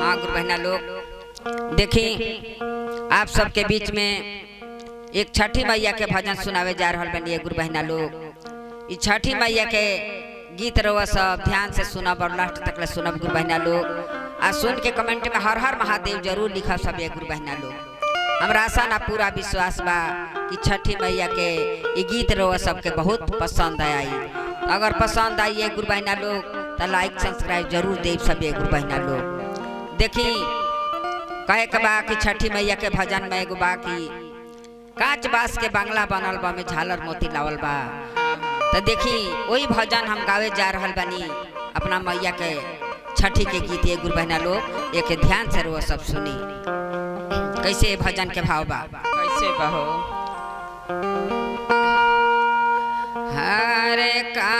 हाँ गुरु बहना लोग देखी आप सबके बीच में एक छठी मैया के भजन सुनावे जा रहा बनिए गुरु बहना लोग। इस छठी मैया के गीत रवा सब ध्यान से सुनब और लास्ट तक सुनब गुरु बहना लोग। आ सुन के कमेंट में हर हर महादेव जरूर लिखा सब ये गुरु बहना लोग। हमरा आशा ना पूरा विश्वास बा कि छठी मैया के ये गीत रवा सबके बहुत पसंद आई। अगर पसंद आई है गुरु बहना लोग तो लाइक सब्सक्राइब जरूर दे सब ये गुरु बहना लोग। देखी कहे के बा कि छठी मैया के भजन में एगो बा कि कांच बास के बांग्ला बनल बा में झालर मोती लावल बा। तो देखी वही भजन हम गावे जा रहल बनी अपना मैया के छठी के गीत ये गुरु बहना लोग एक ध्यान से रो सब सुनी कैसे भजन के भाव बा कैसे बहो हरे का